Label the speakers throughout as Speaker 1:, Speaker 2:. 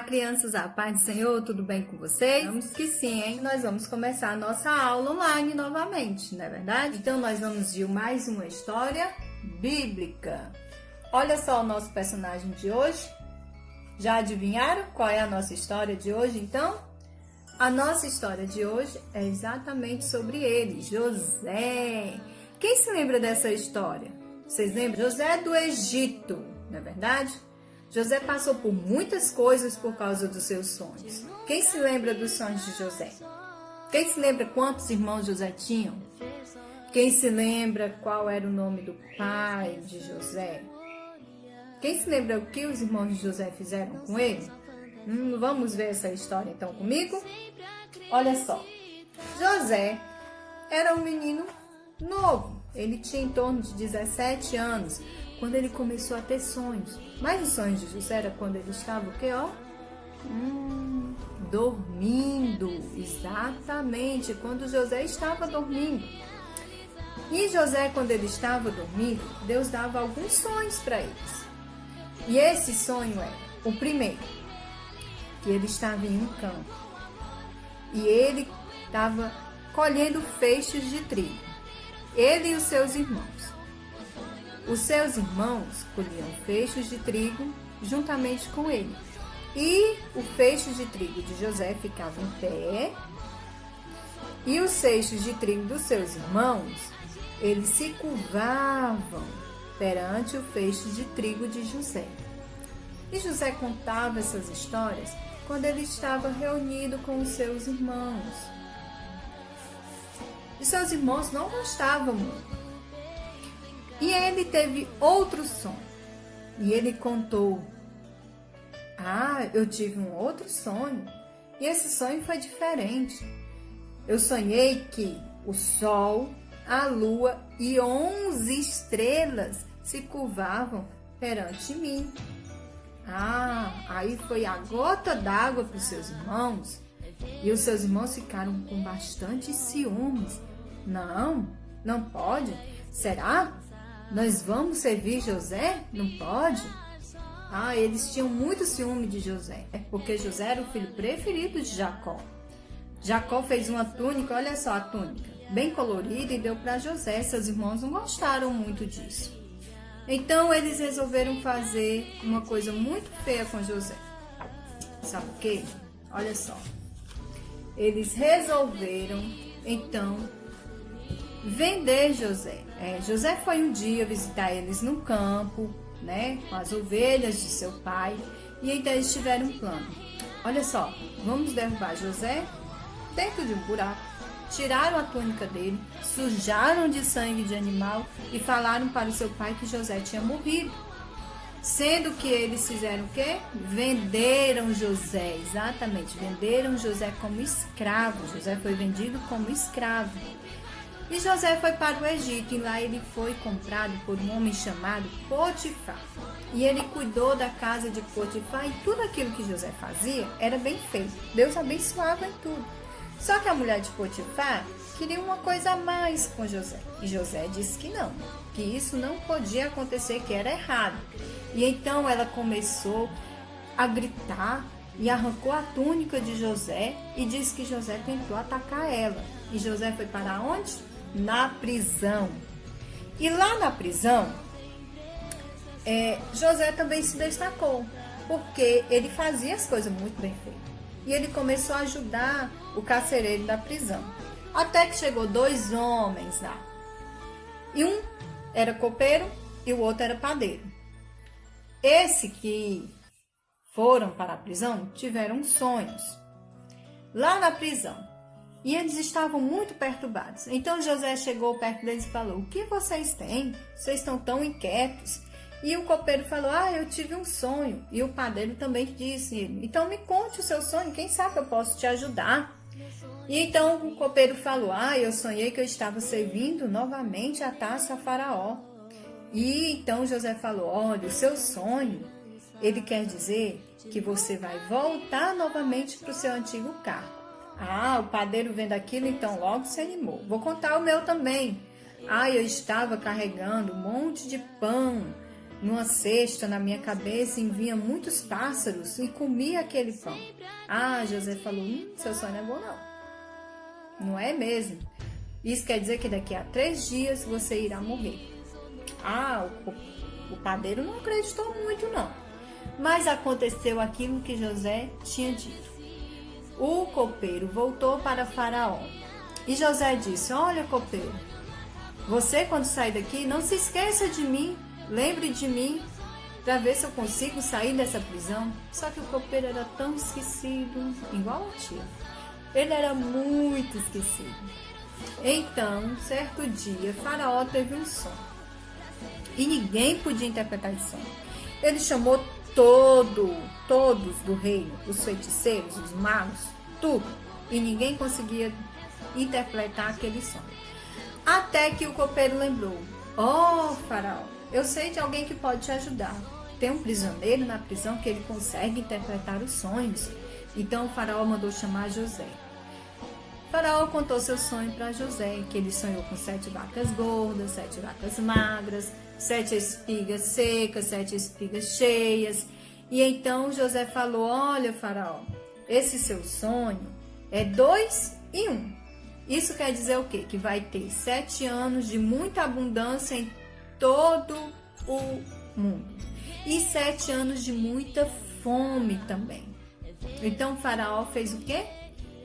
Speaker 1: crianças, a paz do Senhor, tudo bem com vocês? Vamos que sim, hein? Nós vamos começar a nossa aula online novamente, não é verdade? Então, nós vamos de mais uma história bíblica. Olha só o nosso personagem de hoje. Já adivinharam qual é a nossa história de hoje, então? A nossa história de hoje é exatamente sobre ele, José. Quem se lembra dessa história? Vocês lembram? José do Egito, não é verdade? José passou por muitas coisas por causa dos seus sonhos. Quem se lembra dos sonhos de José? Quem se lembra quantos irmãos José tinha? Quem se lembra qual era o nome do pai de José? Quem se lembra o que os irmãos de José fizeram com ele? Vamos ver essa história então comigo? Olha só, José era um menino novo, ele tinha em torno de 17 anos, quando ele começou a ter sonhos. Mas os sonhos de José era quando ele estava o quê, ó? Dormindo, exatamente, quando José estava dormindo. E José, quando ele estava dormindo, Deus dava alguns sonhos para eles. E esse sonho era, o primeiro, que ele estava em um campo e ele estava colhendo feixes de trigo, ele e os seus irmãos. Os seus irmãos colhiam feixes de trigo juntamente com ele, e o feixe de trigo de José ficava em pé, e os feixes de trigo dos seus irmãos, eles se curvavam perante o feixe de trigo de José. E José contava essas histórias quando ele estava reunido com os seus irmãos. E seus irmãos não gostavam muito. E ele teve outro sonho. E ele contou: eu tive um outro sonho. E esse sonho foi diferente. Eu sonhei que o sol, a lua e 11 estrelas se curvavam perante mim. Aí foi a gota d'água para os seus irmãos. E os seus irmãos ficaram com bastante ciúmes. Não pode. Será? Nós vamos servir José? Não pode? Eles tinham muito ciúme de José, porque José era o filho preferido de Jacó. Jacó fez uma túnica, olha só a túnica, bem colorida, e deu para José. Seus irmãos não gostaram muito disso. Então eles resolveram fazer uma coisa muito feia com José. Sabe o quê? Olha só. Eles resolveram, então, vender José. José foi um dia visitar eles no campo, né, com as ovelhas de seu pai, e então eles tiveram um plano. Olha só, vamos derrubar José dentro de um buraco. Tiraram a túnica dele, sujaram de sangue de animal e falaram para o seu pai que José tinha morrido. Sendo que eles fizeram o quê? Venderam José, exatamente, venderam José como escravo. José foi vendido como escravo. E José foi para o Egito, e lá ele foi comprado por um homem chamado Potifar. E ele cuidou da casa de Potifar, e tudo aquilo que José fazia era bem feito. Deus abençoava em tudo. Só que a mulher de Potifar queria uma coisa a mais com José. E José disse que não, que isso não podia acontecer, que era errado. E então ela começou a gritar e arrancou a túnica de José e disse que José tentou atacar ela. E José foi para onde? Na prisão. E lá na prisão, José também se destacou, porque ele fazia as coisas muito bem feitas. E ele começou a ajudar o carcereiro da prisão. Até que chegou 2 homens lá. E um era copeiro e o outro era padeiro. Esse que foram para a prisão tiveram sonhos lá na prisão. E eles estavam muito perturbados. Então José chegou perto deles e falou: o que vocês têm? Vocês estão tão inquietos. E o copeiro falou: eu tive um sonho. E o padeiro também disse: então me conte o seu sonho, quem sabe eu posso te ajudar. E então o copeiro falou: eu sonhei que eu estava servindo novamente a taça a Faraó. E então José falou: olha, o seu sonho, ele quer dizer que você vai voltar novamente para o seu antigo cargo. O padeiro vendo aquilo, então logo se animou. Vou contar o meu também. Eu estava carregando um monte de pão numa cesta na minha cabeça e vinha muitos pássaros e comia aquele pão. Ah, José falou, seu sonho não é bom não. Não é mesmo? Isso quer dizer que daqui a 3 dias você irá morrer. Ah, o padeiro não acreditou muito não. Mas aconteceu aquilo que José tinha dito. O copeiro voltou para Faraó. E José disse, olha copeiro, você quando sair daqui não se esqueça de mim. Lembre de mim para ver se eu consigo sair dessa prisão. Só que o copeiro era tão esquecido, igual a tia. Ele era muito esquecido. Então, certo dia, Faraó teve um sonho. E ninguém podia interpretar esse sonho. Ele chamou todos do reino, os feiticeiros, os magos, tudo. E ninguém conseguia interpretar aquele sonho. Até que o copeiro lembrou. Oh, Faraó, eu sei de alguém que pode te ajudar. Tem um prisioneiro na prisão que ele consegue interpretar os sonhos. Então o Faraó mandou chamar José. Faraó contou seu sonho para José, que ele sonhou com 7 vacas gordas, 7 vacas magras, 7 espigas secas, 7 espigas cheias. E então José falou, olha Faraó, esse seu sonho é 2 em 1. Isso quer dizer o quê? Que vai ter 7 anos de muita abundância em todo o mundo. E 7 anos de muita fome também. Então Faraó fez o quê?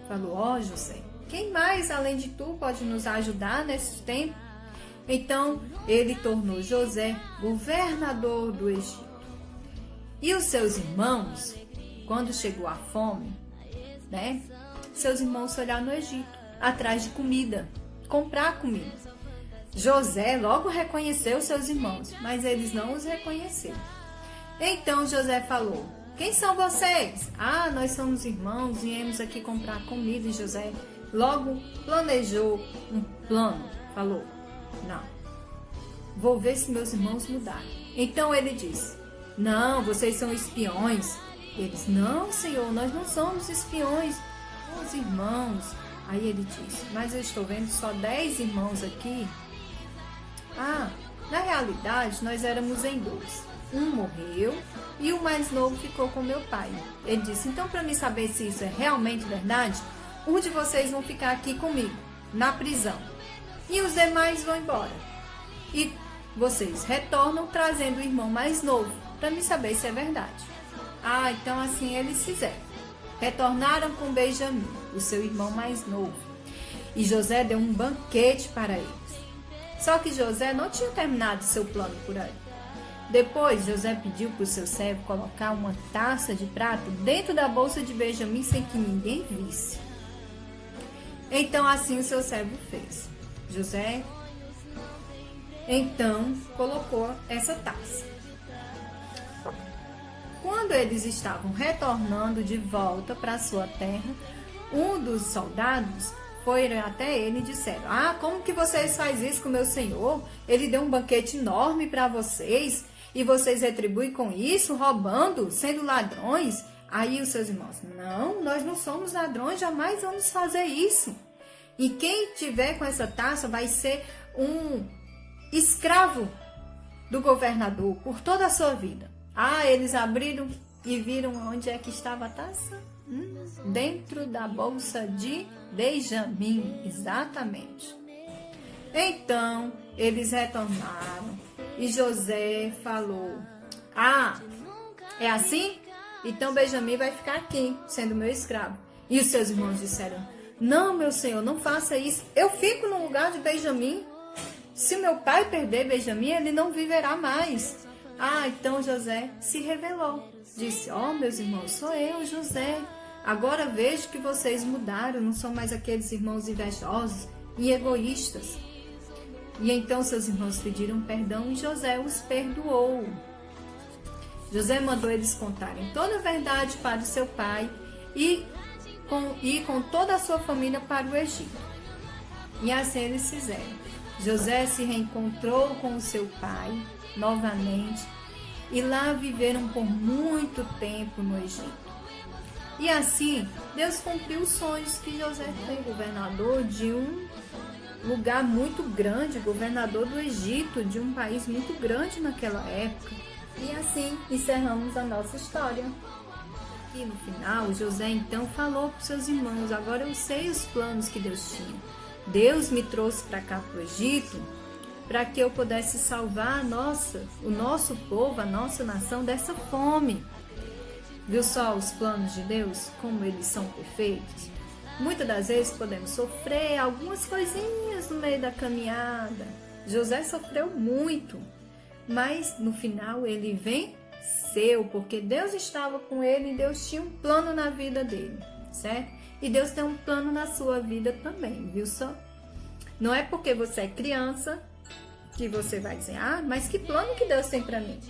Speaker 1: Falou, ó José, quem mais além de tu pode nos ajudar nesse tempo? Então ele tornou José governador do Egito. E os seus irmãos, quando chegou a fome, seus irmãos foram no Egito, atrás de comida, comprar comida. José logo reconheceu seus irmãos, mas eles não os reconheceram. Então José falou, quem são vocês? Ah, nós somos irmãos, viemos aqui comprar comida. E José logo planejou um plano, falou, não, vou ver se meus irmãos mudaram. Então ele disse, não, vocês são espiões. Eles, não senhor, nós não somos espiões, somos irmãos. Aí ele disse, mas eu estou vendo só 10 irmãos aqui. Ah, na realidade nós éramos em 2. Um morreu e o mais novo ficou com meu pai. Ele disse, então para me saber se isso é realmente verdade, um de vocês vão ficar aqui comigo, na prisão. E os demais vão embora. E vocês retornam trazendo o irmão mais novo, para me saber se é verdade. Ah, então assim eles fizeram. Retornaram com Benjamim, o seu irmão mais novo. E José deu um banquete para eles. Só que José não tinha terminado seu plano por aí. Depois, José pediu para o seu servo colocar uma taça de prata dentro da bolsa de Benjamim sem que ninguém visse. Então, assim o seu servo fez. José, então, colocou essa taça. Quando eles estavam retornando de volta para sua terra, um dos soldados foi até ele e disseram, ah, como que vocês fazem isso com meu senhor? Ele deu um banquete enorme para vocês e vocês retribuem com isso, roubando, sendo ladrões? Aí os seus irmãos, não, nós não somos ladrões, jamais vamos fazer isso. E quem tiver com essa taça vai ser um escravo do governador por toda a sua vida. Ah, eles abriram e viram onde é que estava a taça? Dentro da bolsa de Benjamim, exatamente. Então, eles retornaram e José falou, ah, é assim? Então Benjamim vai ficar aqui, sendo meu escravo. E os seus irmãos disseram, não, meu senhor, não faça isso. Eu fico no lugar de Benjamim. Se meu pai perder Benjamim, ele não viverá mais. Ah, então José se revelou. Disse, ó, meus irmãos, sou eu, José. Agora vejo que vocês mudaram, não são mais aqueles irmãos invejosos e egoístas. E então seus irmãos pediram perdão e José os perdoou. José mandou eles contarem toda a verdade para o seu pai e com toda a sua família para o Egito. E assim eles fizeram. José se reencontrou com o seu pai novamente e lá viveram por muito tempo no Egito. E assim, Deus cumpriu os sonhos que José foi governador de um lugar muito grande, governador do Egito, de um país muito grande naquela época. E assim encerramos a nossa história. E no final, José então falou para os seus irmãos: agora eu sei os planos que Deus tinha. Deus me trouxe para cá, para o Egito, para que eu pudesse salvar o nosso povo, a nossa nação dessa fome. Viu só os planos de Deus, como eles são perfeitos? Muitas das vezes podemos sofrer algumas coisinhas no meio da caminhada. José sofreu muito, mas no final ele venceu, porque Deus estava com ele e Deus tinha um plano na vida dele, certo? E Deus tem um plano na sua vida também, viu só? Não é porque você é criança que você vai dizer: ah, mas que plano que Deus tem para mim?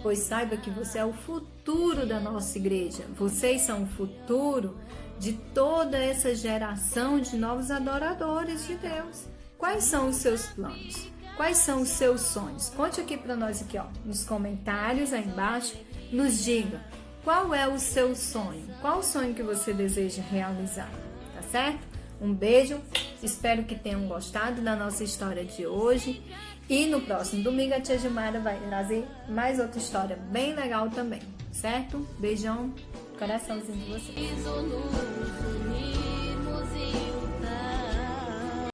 Speaker 1: Pois saiba que você é o futuro da nossa igreja. Vocês são o futuro de toda essa geração de novos adoradores de Deus. Quais são os seus planos? Quais são os seus sonhos? Conte aqui para nós aqui, ó, nos comentários aí embaixo. Nos diga qual é o seu sonho. Qual o sonho que você deseja realizar? Tá certo? Um beijo. Espero que tenham gostado da nossa história de hoje. E no próximo domingo a tia Gilmara vai trazer mais outra história bem legal também, certo? Beijão, coraçãozinho de vocês.